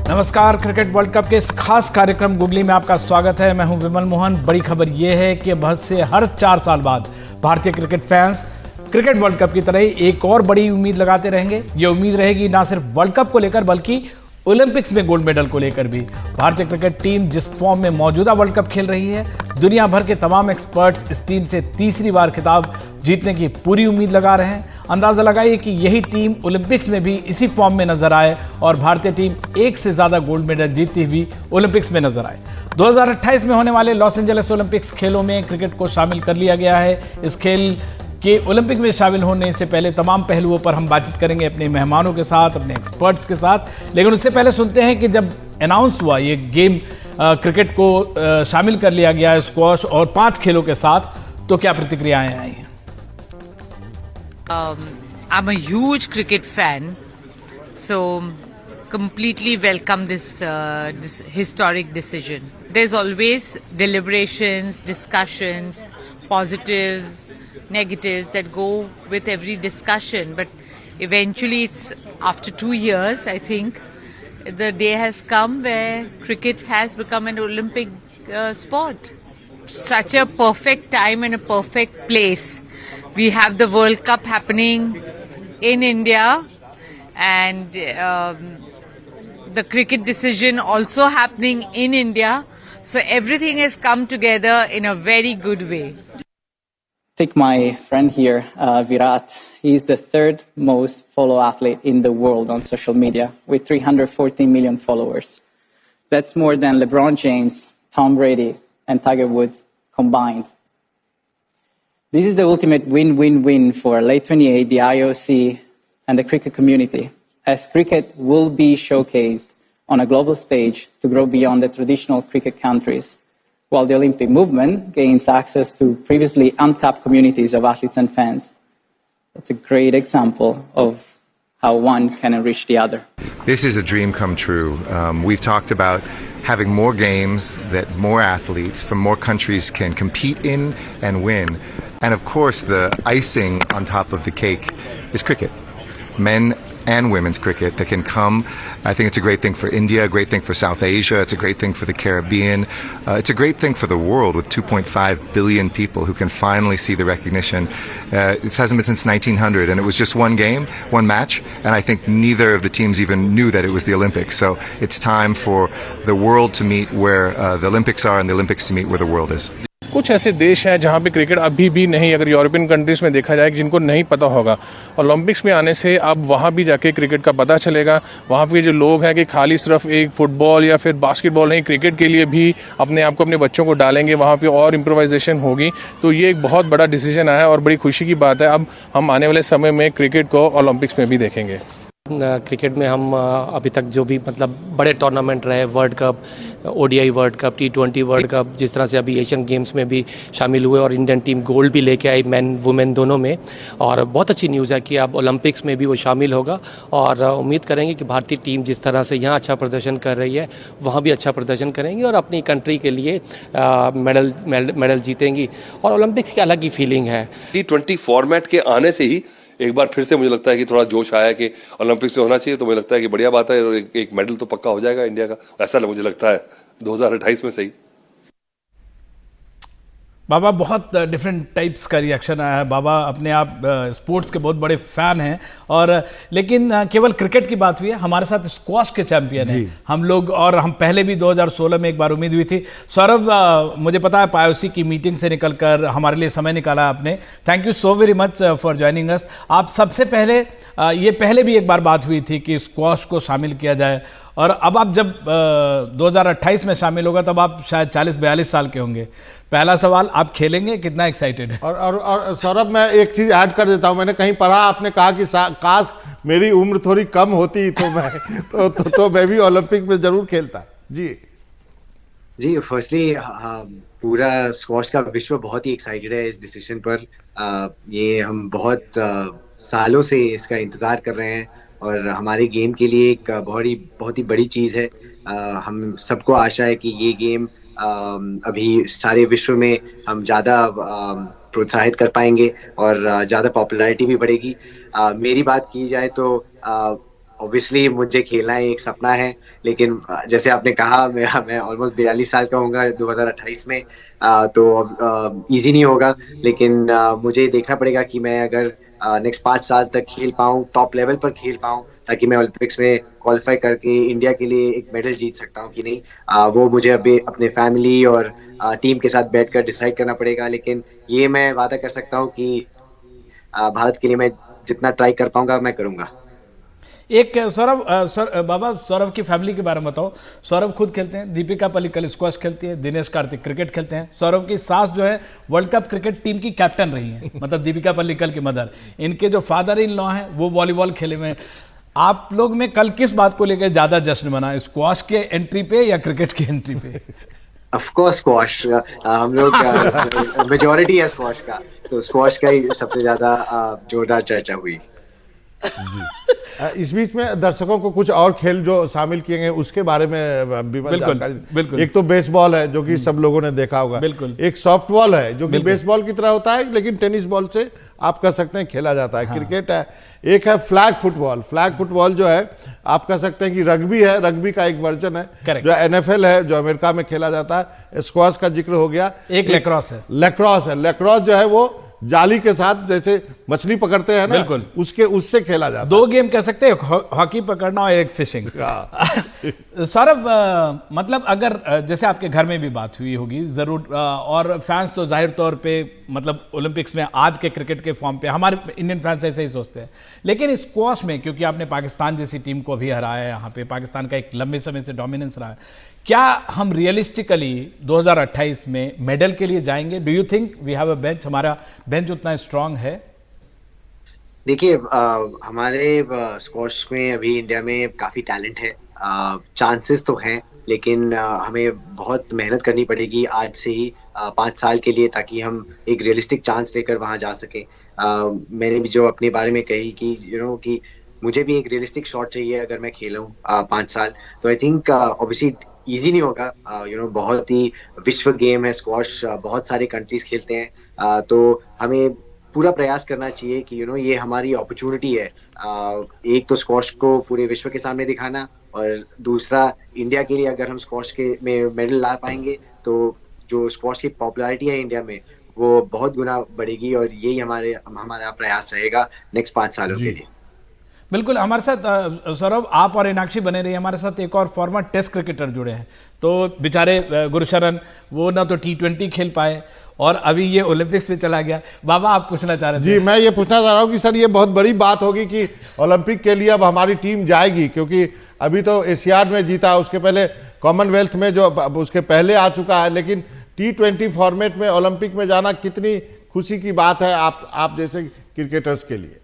नमस्कार, cricket world cup के इस खास कार्यक्रम गुगली में आपका स्वागत है। मैं हूं विमल मोहन। बड़ी खबर यह है कि बस से हर 4 साल बाद भारतीय cricket fans cricket world cup की तरह ही एक और बड़ी उम्मीद लगाते रहेंगे। ये उम्मीद रहेगी ना सिर्फ वर्ल्ड कप को लेकर बल्कि ओलंपिक्स में गोल्ड मेडल को लेकर भी। भारतीय क्रिकेट टीम जिस फॉर्म में मौजूदा वर्ल्ड कप खेल रही है, दुनिया भर के तमाम एक्सपर्ट्स इस टीम से तीसरी बार खिताब जीतने की पूरी उम्मीद लगा रहे हैं। अंदाजा लगाइए कि यही टीम ओलंपिक्स में भी इसी फॉर्म में नजर आए और भारतीय टीम एक से ज्यादा गोल्ड मेडल जीतती हुई ओलंपिक्स में नजर आए। 2028 में होने वाले लॉस एंजलिस ओलंपिक्स खेलों में क्रिकेट को शामिल कर लिया गया है। इस खेल के ओलंपिक में शामिल होने से पहले तमाम पहलुओं पर हम बातचीत करेंगे अपने मेहमानों के साथ, अपने एक्सपर्ट्स के साथ। लेकिन उससे पहले सुनते हैं कि जब अनाउंस हुआ ये गेम क्रिकेट को शामिल कर लिया गया है स्क्वॉश और 5 खेलों के साथ, तो क्या प्रतिक्रियाएं आई हैं? I'm a huge cricket fan, so completely welcome this historic decision. There's always deliberations, discussions, positives, negatives that go with every discussion, but eventually it's after 2 years, I think, the day has come where cricket has become an Olympic sport. Such a perfect time and a perfect place. We have the World Cup happening in India, and the cricket decision also happening in India. So everything has come together in a very good way. Take my friend here, Virat. He's the 3rd most followed athlete in the world on social media with 340 million followers. That's more than LeBron James, Tom Brady, and Tiger Woods combined. This is the ultimate win-win-win for late 28, the IOC, and the cricket community, as cricket will be showcased on a global stage to grow beyond the traditional cricket countries, while the Olympic movement gains access to previously untapped communities of athletes and fans. It's a great example of how one can enrich the other. This is a dream come true. We've talked about having more games that more athletes from more countries can compete in and win. And of course, the icing on top of the cake is cricket. Men and women's cricket that can come. I think it's a great thing for India, a great thing for South Asia, it's a great thing for the Caribbean. It's a great thing for the world with 2.5 billion people who can finally see the recognition. It hasn't been since 1900, and it was just one game, one match, and I think neither of the teams even knew that it was the Olympics. So it's time for the world to meet where the Olympics are and the Olympics to meet where the world is. कुछ ऐसे देश हैं जहां पे cricket अभी भी नहीं, अगर यूरोपियन कंट्रीज में देखा जाए, जिनको नहीं पता होगा। ओलंपिक्स में आने से अब वहां भी जाके क्रिकेट का पता चलेगा। वहां पे जो लोग हैं कि खाली सिर्फ एक फुटबॉल या फिर बास्केटबॉल नहीं, क्रिकेट के लिए भी अपने आप को, अपने बच्चों को डालेंगे, वहां पे और इम्प्रोवाइजेशन होगी। तो ये एक बहुत बड़ा डिसीजन आया और बड़ी खुशी की बात है। अब हम आने वाले समय में क्रिकेट को ओलंपिक्स में भी देखेंगे। क्रिकेट में हम अभी तक जो भी बड़े टूर्नामेंट रहे, world cup, ODI world cup, T20 world cup, जिस तरह से अभी एशियन गेम्स में भी शामिल हुए और इंडियन टीम गोल्ड भी लेके आई, मैन वुमेन दोनों में। और बहुत अच्छी न्यूज़ है कि अब ओलंपिक्स में भी वो शामिल होगा और उम्मीद करेंगे कि भारतीय टीम जिस तरह से यहाँ अच्छा प्रदर्शन कर रही है, वहाँ भी अच्छा प्रदर्शन करेंगी और अपनी कंट्री के लिए मेडल जीतेंगी। और ओलंपिक्स की अलग ही फीलिंग है। T20 फॉर्मेट के आने से ही एक बार फिर से मुझे लगता है कि थोड़ा जोश आया कि ओलंपिक्स में होना चाहिए। तो मुझे लगता है कि बढ़िया बात है और एक मेडल तो पक्का हो जाएगा इंडिया का, ऐसा मुझे लगता है 2028 में सही। बाबा, बहुत डिफरेंट टाइप्स का रिएक्शन आया है। बाबा अपने आप स्पोर्ट्स के बहुत बड़े फैन हैं, और लेकिन केवल क्रिकेट की बात हुई है, हमारे साथ स्क्वॉश के चैंपियन हैं हम लोग, और हम पहले भी 2016 में एक बार उम्मीद हुई थी। सौरभ, मुझे पता है पायोसी की मीटिंग से निकलकर हमारे लिए समय निकाला आपने। Thank you so very much for joining us. आप सबसे पहले, ये पहले भी एक बार बात हुई थी कि स्क्वॉश को शामिल किया जाए, और अब आप जब 2028 में शामिल होगा तब आप शायद 40-42 साल के होंगे। पहला सवाल, आप खेलेंगे? कितना एक्साइटेड है? और सौरभ, मैं एक चीज ऐड कर देता हूं। मैंने कहीं पढ़ा, आपने कहा कि काश मेरी उम्र थोड़ी कम होती तो मैं तो मैं भी ओलंपिक में जरूर खेलता। जी फर्स्टली पूरा स्क्वॉश का विश्व बहुत ही एक्साइटेड है इस डिसीजन पर। ये हम बहुत सालों से इसका इंतजार कर रहे हैं और हमारे गेम के लिए एक बहुत ही बड़ी चीज़ है। हम सबको आशा है कि ये गेम अभी सारे विश्व में हम ज़्यादा प्रोत्साहित कर पाएंगे और ज़्यादा पॉपुलैरिटी भी बढ़ेगी। मेरी बात की जाए तो ऑब्वियसली मुझे खेलना एक सपना है, लेकिन जैसे आपने कहा मैं ऑलमोस्ट 42 साल का होऊंगा 2028 में। तो अब इजी नहीं होगा, लेकिन मुझे देखना पड़ेगा कि मैं अगर नेक्स्ट 5 साल तक खेल पाऊँ, टॉप लेवल पर खेल पाऊँ, ताकि मैं ओलंपिक्स में क्वालिफाई करके इंडिया के लिए एक मेडल जीत सकता हूँ कि नहीं। वो मुझे अभी अपने फैमिली और टीम के साथ बैठकर डिसाइड करना पड़ेगा, लेकिन ये मैं वादा कर सकता हूँ कि भारत के लिए मैं जितना ट्राई कर पाऊंगा मैं करूंगा। एक सौरभ बाबा, सौरभ की फैमिली के बारे में बताओ। सौरभ खुद खेलते हैं, दीपिका पल्लिकल स्क्वैश खेलती है, दिनेश कार्तिक क्रिकेट खेलते हैं। सौरभ की सास जो है वर्ल्ड कप क्रिकेट टीम की कैप्टन रही है, मतलब दीपिका पल्लिकल की मदर। इनके जो फादर इन लॉ हैं वो वॉलीबॉल खेले हुए हैं। आप लोग में कल किस बात को लेकर ज्यादा जश्न मना, स्क्वैश के एंट्री पे या क्रिकेट की एंट्री पे? ऑफ कोर्स स्क्वैश, हम लोग मेजोरिटी है स्क्वैश का, तो स्क्वैश का ही सबसे ज्यादा जोरदार चर्चा हुई। इस बीच में दर्शकों को कुछ और खेल जो शामिल किए गए उसके बारे में भी बिल्कुल। एक तो बेसबॉल है जो कि सब लोगों ने देखा होगा, बिल्कुल। एक सॉफ्ट बॉल है जो कि बेसबॉल की तरह होता है लेकिन टेनिस बॉल से आप कह सकते हैं खेला जाता है। हाँ। क्रिकेट है, एक है फ्लैग फुटबॉल। फ्लैग फुटबॉल जो है आप कह सकते हैं कि रग्बी है, रग्बी का एक वर्जन है। Correct. जो NFL है जो अमेरिका में खेला जाता है। स्क्वैश का जिक्र हो गया, एक लेक्रॉस है। लेक्रॉस जो है वो जाली के साथ जैसे मछली पकड़ते हैं ना, बिल्कुल उससे खेला जाता है। दो गेम कह सकते हैं, हॉकी पकड़ना और एक फिशिंग। सौरभ, मतलब अगर जैसे आपके घर में भी बात हुई होगी जरूर, और फैंस तो जाहिर तौर पे मतलब ओलंपिक्स में आज के क्रिकेट के फॉर्म पे हमारे इंडियन फैंस ऐसे ही सोचते हैं, लेकिन स्क्वैश में क्योंकि आपने पाकिस्तान जैसी टीम को भी हराया है, यहाँ पे पाकिस्तान का एक लंबे समय से डोमिनेंस रहा है, क्या हम रियलिस्टिकली 2028 में मेडल के लिए जाएंगे? Do you think we have a bench, हमारा बेंच उतना स्ट्रांग है? देखिए, हमारे स्क्वैश में अभी इंडिया में काफी टैलेंट है, चांसेस तो हैं, लेकिन हमें बहुत मेहनत करनी पड़ेगी आज से ही 5 साल के लिए, ताकि हम एक रियलिस्टिक चांस लेकर वहां जा सके। मैंने भी जो अपने बारे में कही कि कि मुझे भी एक रियलिस्टिक शॉट चाहिए अगर मैं खेलूं 5 साल, तो आई थिंक ऑब्वियसली इजी नहीं होगा। बहुत ही विश्व गेम है स्क्वैश, बहुत सारे कंट्रीज खेलते हैं, तो हमें पूरा प्रयास करना चाहिए कि ये हमारी अपॉर्चुनिटी है, एक तो स्क्वैश को पूरे विश्व के सामने दिखाना, और दूसरा इंडिया के लिए अगर हम स्क्वैश के में मेडल ला पाएंगे तो जो स्क्वैश की पॉपुलैरिटी है इंडिया में वो बहुत गुना बढ़ेगी, और यही हमारा प्रयास रहेगा नेक्स्ट 5 सालों के लिए। बिल्कुल। हमारे साथ सौरभ, आप और मीनाक्षी बने रही, हमारे साथ एक और फॉर्मर टेस्ट क्रिकेटर जुड़े हैं, तो बेचारे गुरशरण वो ना तो T20 खेल पाए और अभी ये ओलंपिक्स में चला गया। बाबा, आप पूछना चाह रहे थे? जी, मैं ये पूछना चाह रहा हूँ कि सर ये बहुत बड़ी बात होगी कि ओलंपिक के लिए अब हमारी टीम जाएगी, क्योंकि अभी तो एशियाड में जीता, उसके पहले कॉमनवेल्थ में जो उसके पहले आ चुका है, लेकिन T20 फॉर्मेट में ओलंपिक में जाना कितनी खुशी की बात है आप जैसे क्रिकेटर्स के लिए?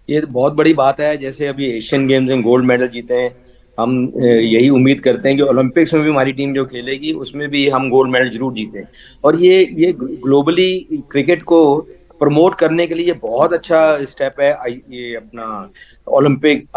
ये बहुत बड़ी बात है। जैसे अभी एशियन गेम्स में गोल्ड मेडल जीते हैं, हम यही उम्मीद करते हैं कि ओलंपिक्स में भी हमारी टीम जो खेलेगी उसमें भी हम गोल्ड मेडल जरूर जीतें। और ये ग्लोबली क्रिकेट को प्रमोट करने के लिए ये बहुत अच्छा स्टेप है, ये अपना ओलंपिक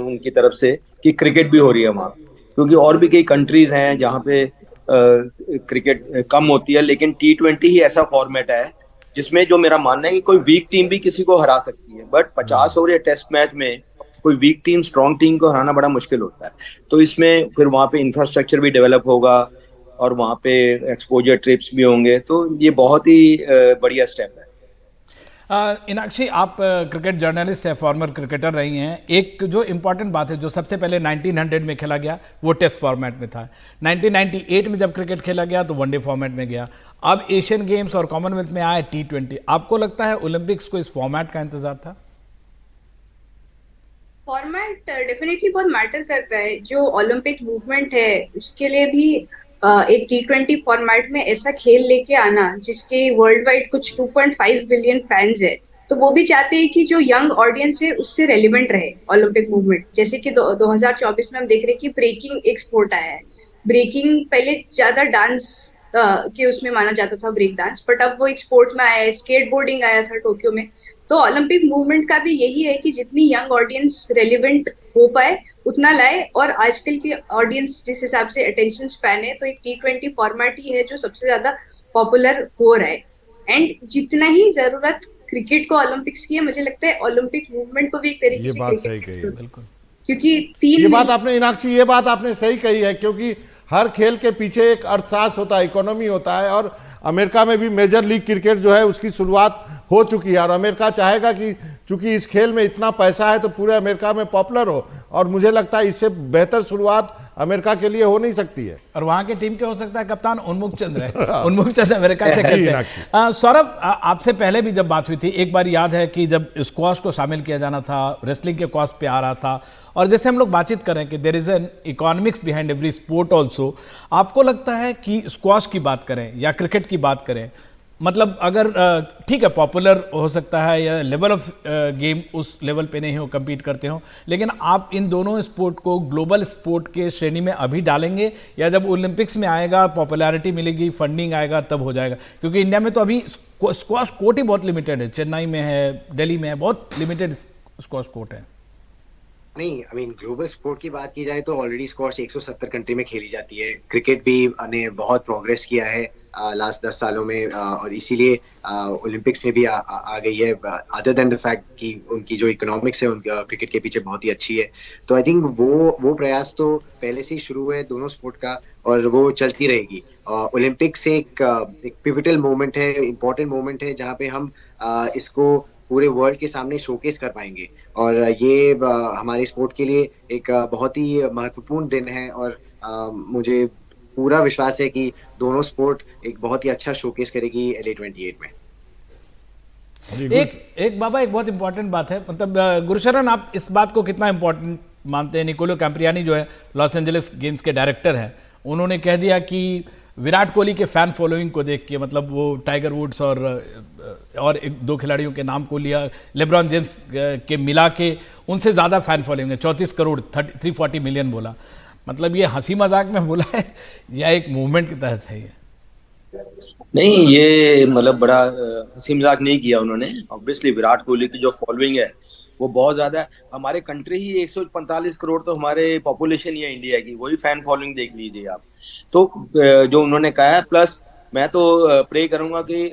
उनकी तरफ से कि क्रिकेट भी हो रही है वहाँ, क्योंकि और भी कई कंट्रीज हैं जहाँ पे क्रिकेट कम होती है, लेकिन T20 ही ऐसा फॉर्मेट है जिसमें जो मेरा मानना है कि कोई वीक टीम भी किसी को हरा सकती है, बट 50 ओवर या टेस्ट मैच में कोई वीक टीम स्ट्रॉन्ग टीम को हराना बड़ा मुश्किल होता है। तो इसमें फिर वहाँ पे इंफ्रास्ट्रक्चर भी डेवलप होगा और वहाँ पे एक्सपोजर ट्रिप्स भी होंगे, तो ये बहुत ही बढ़िया स्टेप है। मीनाक्षी, आप क्रिकेट जर्नलिस्ट है, फॉर्मर क्रिकेटर रही हैं। एक जो इम्पॉर्टेंट बात है, जो सबसे पहले 1900 में खेला गया वो टेस्ट फॉर्मेट में था, 1998 में जब क्रिकेट खेला गया तो वनडे फॉर्मेट में गया, अब एशियन गेम्स और कॉमनवेल्थ में आए T20। आपको लगता है ओलंपिक्स को इस फॉर्मेट का इंतजार था? फॉर्मेट डेफिनेटली बहुत मैटर करता है। जो ओलंपिक मूवमेंट है उसके लिए भी एक T20 फॉर्मेट में ऐसा खेल लेके आना जिसके वर्ल्ड वाइड कुछ 2.5 बिलियन फैंस है, तो वो भी चाहते हैं कि जो यंग ऑडियंस है उससे रेलिवेंट रहे ओलंपिक मूवमेंट। जैसे कि 2024 में हम देख रहे हैं कि ब्रेकिंग एक स्पोर्ट आया है। ब्रेकिंग पहले ज्यादा डांस के उसमें माना जाता था, ब्रेक डांस, बट अब वो एक स्पोर्ट में आया है। स्केटबोर्डिंग आया था टोक्यो में। तो ओलंपिक मूवमेंट का भी यही है कि जितनी यंग ऑडियंस रेलिवेंट हो पाए उतना लाए, और आजकल की ऑडियंस जिस हिसाब से अटेंशन स्पैन है, तो एक T20 फॉर्मेट ही है जो सबसे ज्यादा पॉपुलर हो रहा है। एंड जितना ही जरूरत क्रिकेट को ओलंपिक्स की है, मुझे लगता है ओलंपिक मूवमेंट को भी एक तरीके ये से बात cricket सही कही है, बिल्कुल। क्योंकि तीन ये बात आपने इनाक्षी, ये बात आपने सही कही है, क्योंकि हर खेल के पीछे एक अर्थशास्त्र होता है, इकोनॉमी होता है। और अमेरिका में भी मेजर लीग क्रिकेट जो है उसकी शुरुआत हो चुकी है, और अमेरिका चाहेगा कि चूंकि इस खेल में इतना पैसा है तो पूरे अमेरिका में पॉपुलर हो, और मुझे लगता है इससे बेहतर शुरुआत अमेरिका के लिए हो नहीं सकती है। और वहां के टीम के हो सकता है कप्तान उन्मुख चंद्र है। उन्मुख चंद्र अमेरिका से खेलते हैं। सौरभ, आपसे पहले भी जब बात हुई थी, एक बार याद है कि जब स्क्वॉश को शामिल किया जाना था, रेसलिंग के कॉस्ट पे आ रहा था, और जैसे हम लोग बातचीत कर रहे हैं कि there is an economics behind every sport also, आपको लगता है कि स्क्वॉश की बात करें या क्रिकेट की बात करें, मतलब अगर ठीक है पॉपुलर हो सकता है या लेवल ऑफ गेम उस लेवल पे नहीं हो, compete करते हो, लेकिन आप इन दोनों स्पोर्ट को ग्लोबल स्पोर्ट के श्रेणी में अभी डालेंगे या जब ओलंपिक्स में आएगा, पॉपुलैरिटी मिलेगी, फंडिंग आएगा, तब हो जाएगा? क्योंकि इंडिया में तो अभी स्क्वॉश कोर्ट ही बहुत लिमिटेड है, चेन्नई में है, दिल्ली में है, बहुत लिमिटेड स्क्वॉश कोर्ट है। नहीं, आई मीन ग्लोबल स्पोर्ट की बात की जाए तो ऑलरेडी स्क्वॉश 170 कंट्री में खेली जाती है। क्रिकेट भी ने बहुत प्रोग्रेस किया है लास्ट 10 सालों में, और इसीलिए ओलंपिक्स में भी आ गई है। अदर देन द फैक्ट कि उनकी जो इकोनॉमिक्स है उनका क्रिकेट के पीछे बहुत ही अच्छी है, तो आई थिंक वो प्रयास तो पहले से ही शुरू है दोनों स्पोर्ट का, और वो चलती रहेगी। ओलंपिक्स एक पिवटल मोमेंट है, इम्पोर्टेंट मोमेंट है, जहाँ पे हम इसको पूरे वर्ल्ड के सामने शोकेस कर पाएंगे, और ये हमारे स्पोर्ट के लिए एक बहुत ही महत्वपूर्ण दिन है। और मुझे पूरा विश्वास है कि दोनों स्पोर्ट एक बहुत ही अच्छा शोकेस करेगी LA 28 में। एक बाबा, एक बहुत इंपॉर्टेंट बात है, मतलब गुरुशरण, आप इस बात को कितना इंपॉर्टेंट मानते हैं? निकोलो कैम्प्रियानी जो है लॉस एंजलिस गेम्स के डायरेक्टर हैं, उन्होंने कह दिया कि विराट कोहली के फैन फॉलोइंग को देख के, मतलब वो टाइगर वुड्स और एक दो खिलाड़ियों के नाम को लिया, लेब्रॉन जेम्स के मिला के उनसे ज़्यादा फैन फॉलोइंग है, 34 करोड़ 340 मिलियन बोला। मतलब ये हंसी मजाक में बोला है या एक मूवमेंट के तहत है ये? नहीं, ये मतलब बड़ा हंसी मजाक नहीं किया उन्होंने। ऑब्वियसली विराट कोहली की जो फॉलोइंग है वो बहुत ज्यादा है। हमारे कंट्री ही 145 करोड़ तो हमारे पॉपुलेशन ही है इंडिया की, वही फैन फॉलोइंग देख लीजिए आप। तो जो उन्होंने कहा है, प्लस मैं तो प्रे करूंगा कि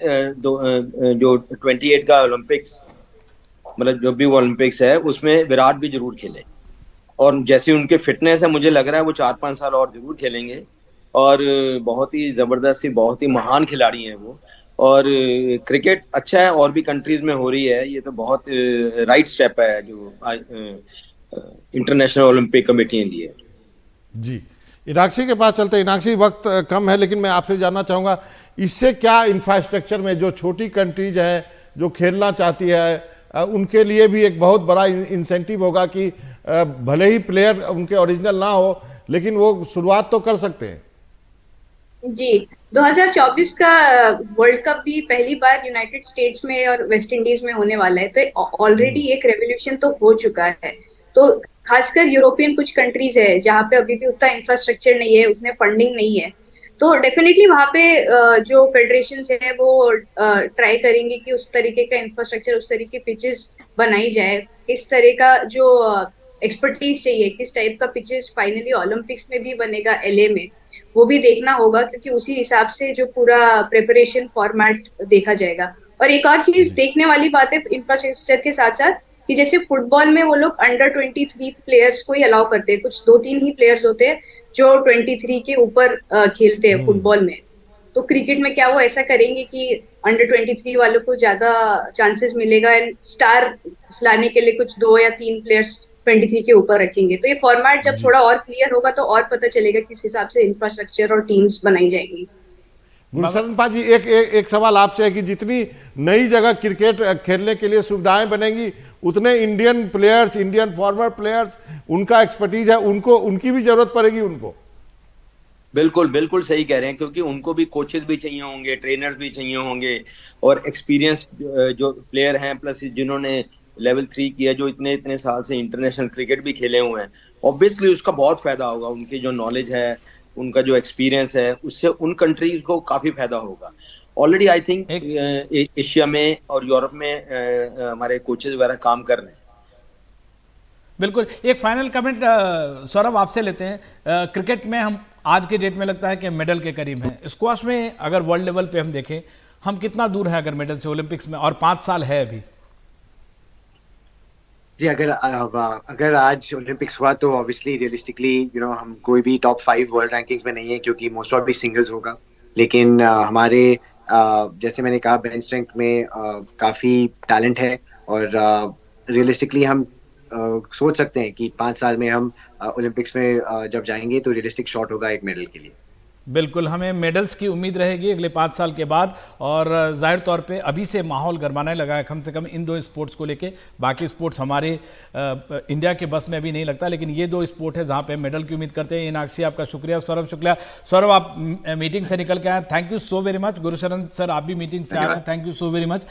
जो 28 का ओलंपिक्स, मतलब जो भी ओलंपिक्स है उसमें विराट भी जरूर खेले, और जैसी उनके फिटनेस है मुझे लग रहा है वो 4-5 साल और जरूर खेलेंगे, और बहुत ही जबरदस्त, बहुत ही महान खिलाड़ी हैं वो। और क्रिकेट अच्छा है, और भी कंट्रीज में हो रही है, ये तो बहुत राइट स्टेप है जो इंटरनेशनल ओलंपिक कमेटी ने दी है। जी, इनाक्षी के पास चलते हैं। इनाक्षी, वक्त कम है, लेकिन मैं आपसे जानना चाहूंगा इससे क्या इंफ्रास्ट्रक्चर में जो छोटी कंट्रीज है जो खेलना चाहती है उनके लिए भी एक बहुत बड़ा इंसेंटिव होगा कि भले ही प्लेयर उनके ओरिजिनल ना हो लेकिन वो शुरुआत तो कर सकते हैं। जी, 2024 का वर्ल्ड कप भी पहली बार यूनाइटेड स्टेट्स में और वेस्ट इंडीज में होने वाला है, तो ऑलरेडी एक रेवोल्यूशन तो हो चुका है। तो खासकर यूरोपियन कुछ कंट्रीज है जहाँ पे अभी भी उतना इंफ्रास्ट्रक्चर नहीं है, उतने फंडिंग नहीं है, तो डेफिनेटली वहाँ पे जो फेडरेशन है वो ट्राई करेंगे कि उस तरीके का इंफ्रास्ट्रक्चर, उस तरीके पिचेस बनाई जाए, किस तरह का जो एक्सपर्टीज चाहिए, किस टाइप का पिचेस फाइनली ओलंपिक्स में भी बनेगा LA में, वो भी देखना होगा, क्योंकि उसी हिसाब से जो पूरा प्रिपरेशन फॉर्मेट देखा जाएगा। और एक और चीज देखने वाली बात है इंफ्रास्ट्रक्चर के साथ साथ कि जैसे फुटबॉल में वो लोग अंडर 23 प्लेयर्स को ही अलाउ करते हैं, कुछ 2-3 ही प्लेयर्स होते हैं जो 23 के ऊपर खेलते हैं फुटबॉल में। तो क्रिकेट में क्या वो ऐसा करेंगे कि अंडर 23 वालों को ज्यादा चांसेस मिलेगा एंड स्टार लाने के लिए कुछ 2 या 3 प्लेयर्स 23 के ऊपर रखेंगे? तो ये फॉर्मेट जब थोड़ा और क्लियर होगा तो और पता चलेगा किस हिसाब से इंफ्रास्ट्रक्चर और टीम्स बनाई जाएंगी। गुरशरण पाजी, एक सवाल आपसे है कि जितनी नई जगह क्रिकेट खेलने के लिए सुविधाएं बनेंगी उतने Indian players, Indian farmer players, उनका एक्सपर्टीज है, उनकी भी जरूरत पड़ेगी उनको। बिल्कुल बिल्कुल सही कह रहे हैं, क्योंकि उनको भी कोचेस भी चाहिए होंगे, ट्रेनर्स भी चाहिए होंगे, और एक्सपीरियंस जो प्लेयर हैं, प्लस जिन्होंने लेवल 3 किया, जो इतने साल से इंटरनेशनल क्रिकेट भी खेले हुए हैं, ऑब्वियसली उसका बहुत फायदा होगा। उनकी जो नॉलेज है, उनका जो एक्सपीरियंस है, उससे उन कंट्रीज को काफी फायदा होगा। ऑलरेडी आई थिंक एशिया में और यूरोप में हमारे कोचेस वगैरह काम कर रहे हैं। बिल्कुल। एक फाइनल कमेंट सौरभ आपसे लेते हैं। क्रिकेट में हम आज के डेट में लगता है कि मेडल के करीब हैं। स्क्वाश में अगर वर्ल्ड लेवल पे हम देखें, हम कितना दूर है अगर मेडल से ओलंपिक्स में, और 5 साल है अभी? जी, अगर आज ओलंपिक्स हुआ तो ऑब्वियसली रियलिस्टिकली हम कोई भी टॉप 5 वर्ल्ड रैंकिंग्स में नहीं है, क्योंकि मोस्ट ऑफ भी सिंगल्स होगा। लेकिन हमारे जैसे मैंने कहा बेंच स्ट्रेंथ में काफी टैलेंट है, और रियलिस्टिकली हम सोच सकते हैं कि 5 साल में हम ओलंपिक्स में जब जाएंगे तो रियलिस्टिक शॉट होगा एक मेडल के लिए। बिल्कुल, हमें मेडल्स की उम्मीद रहेगी अगले 5 साल के बाद, और जाहिर तौर पे अभी से माहौल गरमाने लगा है कम से कम इन 2 स्पोर्ट्स को लेके। बाकी स्पोर्ट्स हमारे इंडिया के बस में अभी नहीं लगता, लेकिन ये 2 स्पोर्ट है जहाँ पे मेडल की उम्मीद करते हैं। मीनाक्षी आपका शुक्रिया, सौरभ शुक्ला। सौरभ आप मीटिंग से निकल के आए, thank you so very much. Gursharan sir आप भी मीटिंग से आ रहे हैं, thank you so very much.